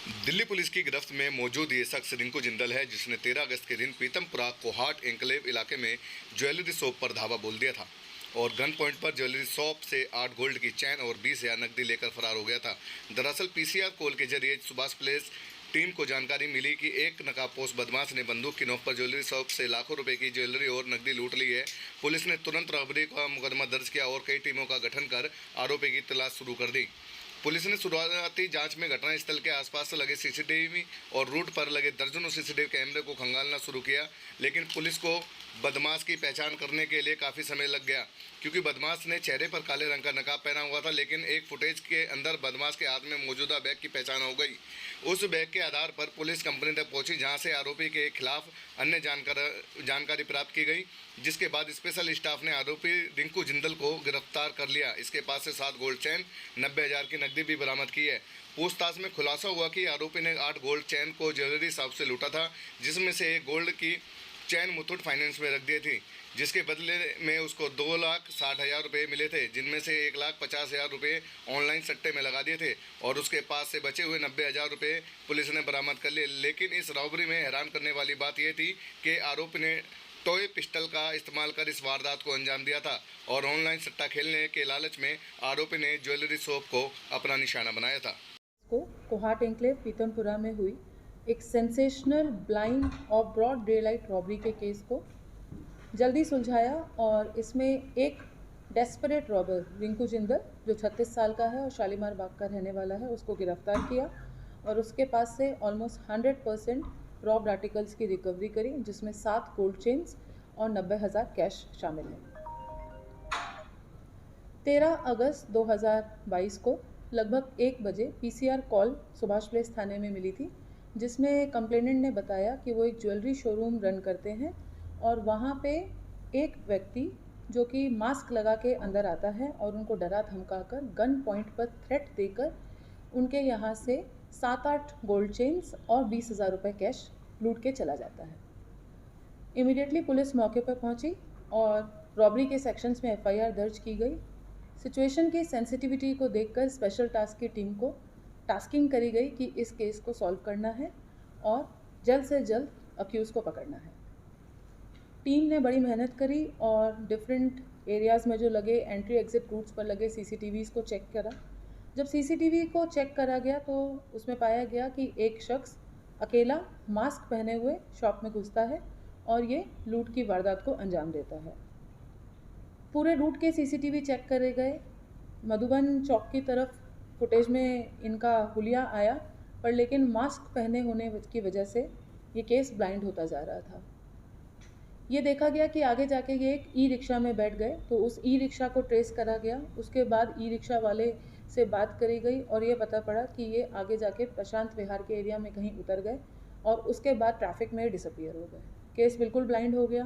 Delhi police की गिरफ्त में मौजूद ये शख्स रिंकू जिंदल है, जिसने 13 अगस्त के दिन पीतमपुरा कोहाट एन्क्लेव इलाके में ज्वेलरी शॉप पर धावा बोल दिया था और गन पॉइंट पर ज्वेलरी शॉप से 8 गोल्ड की चैन और 20,000 नकदी लेकर फरार हो गया था। दरअसल पीसीआर कॉल के जरिए सुभाष प्लेस टीम को जानकारी मिली कि एक नकाबपोश बदमाश ने बंदूक की नोक पर ज्वेलरी शॉप से लाखों रुपए की ज्वेलरी और नकदी लूट ली है। पुलिस ने तुरंत रॉबरी का मुकदमा दर्ज किया और कई टीमों का गठन कर आरोपी की तलाश शुरू कर दी। पुलिस ने शुरुआती जांच में घटनास्थल के आसपास लगे सीसीटीवी और रूट पर लगे दर्जनों सीसीटीवी कैमरे को खंगालना शुरू किया, लेकिन पुलिस को बदमाश की पहचान करने के लिए काफ़ी समय लग गया, क्योंकि बदमाश ने चेहरे पर काले रंग का नकाब पहना हुआ था। लेकिन एक फुटेज के अंदर बदमाश के हाथ में मौजूदा बैग की पहचान हो गई। उस बैग के आधार पर पुलिस कंपनी तक पहुंची, जहां से आरोपी के खिलाफ अन्य जानकारी प्राप्त की गई, जिसके बाद स्पेशल स्टाफ ने आरोपी रिंकू जिंदल को गिरफ्तार कर लिया। इसके पास से 7 गोल्ड चैन, 90,000 की नकदी भी बरामद की है। पूछताछ में खुलासा हुआ कि आरोपी ने 8 गोल्ड चैन को ज्वेलरी शॉप से लूटा था, जिसमें से एक गोल्ड की चैन मुथूट फाइनेंस में रख दी थी, जिसके बदले में उसको 2,60,000 रुपये मिले थे, जिनमें से 1,50,000 रुपये ऑनलाइन सट्टे में लगा दिए थे और उसके पास से बचे हुए 90,000 रुपये पुलिस ने बरामद कर लिए। लेकिन इस रॉबरी में हैरान करने वाली बात यह थी कि आरोपी ने टॉय पिस्टल का इस्तेमाल कर इस वारदात को अंजाम दिया था और ऑनलाइन सट्टा खेलने के लालच में आरोपी ने ज्वेलरी शॉप को अपना निशाना बनाया था। को कोहाट एन्क्लेव पीतमपुरा में हुई एक सेंसेशनल ब्लाइंड और ब्रॉड डे लाइट रॉबरी के केस को जल्दी सुलझाया और इसमें एक डेस्परेट रॉबर रिंकू जिंदल, जो 36 साल का है और शालीमार बाग का रहने वाला है, उसको गिरफ्तार किया और उसके पास से ऑलमोस्ट 100% रॉब्ड आर्टिकल्स की रिकवरी करी, जिसमें 7 गोल्ड चेन्स और 90,000 कैश शामिल है। 13 अगस्त 2022 को लगभग 1 बजे पीसीआर कॉल सुभाष प्लेस थाने में मिली थी, जिसमें कंप्लेनेंट ने बताया कि वो एक ज्वेलरी शोरूम रन करते हैं और वहाँ पे एक व्यक्ति जो कि मास्क लगा के अंदर आता है और उनको डरा धमकाकर गन पॉइंट पर थ्रेट देकर उनके यहाँ से 7-8 गोल्ड चेन्स और 20,000 रुपये कैश लूट के चला जाता है। इमीडिएटली पुलिस मौके पर पहुंची और रॉबरी के सेक्शंस में एफआईआर दर्ज की गई। सिचुएशन की सेंसिटिविटी को देखकर स्पेशल टास्क की टीम को टास्किंग करी गई कि इस केस को सॉल्व करना है और जल्द से जल्द अक्यूज़ को पकड़ना है। टीम ने बड़ी मेहनत करी और डिफरेंट एरियाज़ में जो लगे एंट्री एग्जिट रूट्स पर लगे सीसीटीवीज़ को चेक करा। जब सीसीटीवी को चेक करा गया तो उसमें पाया गया कि एक शख्स अकेला मास्क पहने हुए शॉप में घुसता है और ये लूट की वारदात को अंजाम देता है। पूरे रूट के सीसीटीवी चेक करे गए। मधुबन चौक की तरफ फुटेज में इनका हुलिया आया, पर लेकिन मास्क पहने होने की वजह से ये केस ब्लाइंड होता जा रहा था। ये देखा गया कि आगे जाके ये एक ई रिक्शा में बैठ गए, तो उस ई रिक्शा को ट्रेस करा गया। उसके बाद ई रिक्शा वाले से बात करी गई और ये पता पड़ा कि ये आगे जाके प्रशांत विहार के एरिया में कहीं उतर गए और उसके बाद ट्रैफिक में डिसअपियर हो गए। केस बिल्कुल ब्लाइंड हो गया,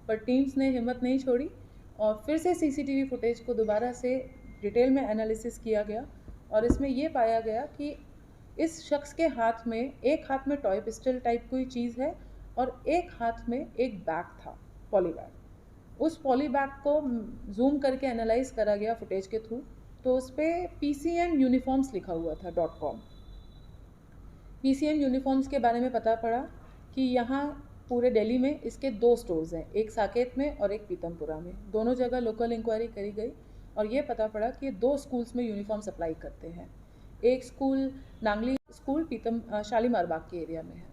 पर टीम्स ने हिम्मत नहीं छोड़ी और फिर से सीसीटीवी फुटेज को दोबारा से डिटेल में एनालिसिस किया गया और इसमें ये पाया गया कि इस शख्स के हाथ में, एक हाथ में टॉय पिस्टल टाइप कोई चीज़ है और एक हाथ में एक बैग था, पॉली बैग। उस पॉली बैग को जूम करके एनालाइज करा गया फुटेज के थ्रू, तो उस पर PCN यूनिफॉर्म्स लिखा हुआ था .com। PCN यूनिफॉर्म्स के बारे में पता पड़ा कि यहाँ पूरे दिल्ली में इसके 2 स्टोर्स हैं, एक साकेत में और एक पीतमपुरा में। दोनों जगह लोकल इंक्वायरी करी गई और ये पता पड़ा कि ये 2 स्कूल्स में यूनिफॉर्म सप्लाई करते हैं। एक स्कूल नांगली स्कूल शालीमार बाग के एरिया में है।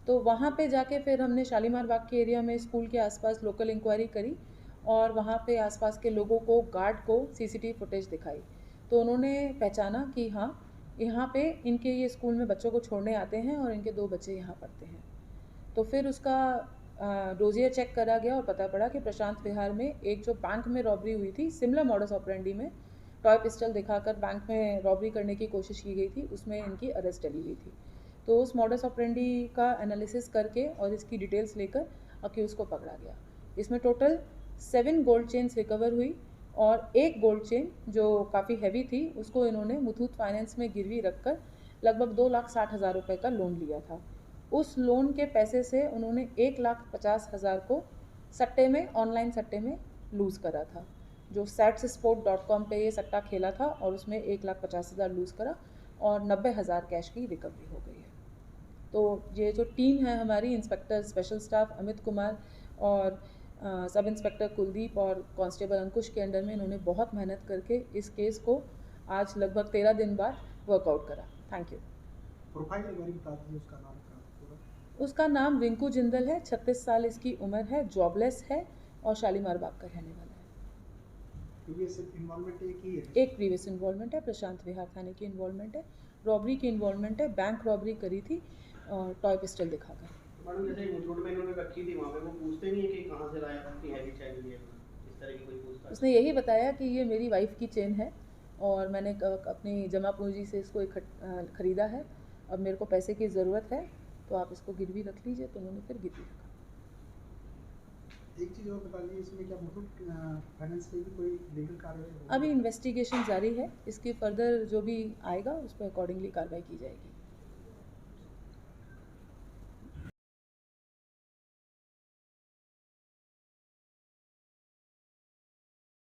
तो वहाँ पे जाके फिर हमने शालीमार बाग के एरिया में स्कूल के आसपास लोकल इंक्वायरी करी और वहाँ पे आसपास के लोगों को, गार्ड को सीसीटीवी फुटेज दिखाई, तो उन्होंने पहचाना कि हाँ, यहाँ पे इनके ये स्कूल में बच्चों को छोड़ने आते हैं और इनके 2 बच्चे यहाँ पढ़ते हैं। तो फिर उसका डोजियर चेक करा गया और पता पड़ा कि प्रशांत विहार में एक जो बैंक में रॉबरी हुई थी, सिमिलर मॉडस ऑपरेंडी में टॉय पिस्टल दिखाकर बैंक में रॉबरी करने की कोशिश की गई थी, उसमें इनकी अरेस्ट डली हुई थी। तो उस मॉडस ऑपरेंडी का एनालिसिस करके और इसकी डिटेल्स लेकर अक्यूज़ को पकड़ा गया। इसमें टोटल 7 गोल्ड चेन्स रिकवर हुई और एक गोल्ड चेन जो काफ़ी हैवी थी उसको इन्होंने मुथूट फाइनेंस में गिरवी रखकर लगभग 2,60,000 रुपये का लोन लिया था। उस लोन के पैसे से उन्होंने 1,50,000 को सट्टे में, ऑनलाइन सट्टे में लूज़ करा था। जो satssport.com पे ये सट्टा खेला था और उसमें 1,50,000 लूज़ करा और 90,000 कैश की रिकवरी हो गई है। तो ये जो टीम है हमारी, inspector special staff Amit Kumar और सब इंस्पेक्टर कुलदीप और कांस्टेबल अंकुश के अंडर में, इन्होंने बहुत मेहनत करके इस केस को आज लगभग 13 दिन बाद वर्कआउट करा। Thank you. प्रोफाइल एक बार बता दीजिए उसका नाम का पूरा। उसका नाम रिंकू जिंदल है, 36 साल इसकी उम्र है, जॉबलेस है और शालीमार बाग का रहने वाला है। प्रीवियस इन्वॉल्वमेंट एक ही है? एक प्रीवियस इन्वॉल्वमेंट है, प्रशांत विहार थाने की इन्वॉल्वमेंट है, रॉबरी की इन्वॉल्वमेंट है, बैंक रॉबरी करी थी टॉय पिस्टल दिखाकर। मैडम जैसे मुथूट में इन्होंने रखी थी, वहाँ पे वो पूछते नहीं है कि कहाँ से लाया था, कि हैवी चैन लिए, इस तरह की कोई पूछताछ? उसने यही बताया कि ये मेरी वाइफ की चेन है और मैंने अपनी जमा पूंजी से इसको ख़रीदा है, अब मेरे को पैसे की ज़रूरत है तो आप इसको गिरवी रख लीजिए, तो उन्होंने फिर गिरवी रखा। एक चीज़ और बता दीजिए, इसमें क्या मुथूट फाइनेंस पे भी कोई लीगल कार्रवाई होगी? अभी इन्वेस्टिगेशन जारी है, इसकी फर्दर जो भी आएगा उस पर अकॉर्डिंगली कार्रवाई की जाएगी।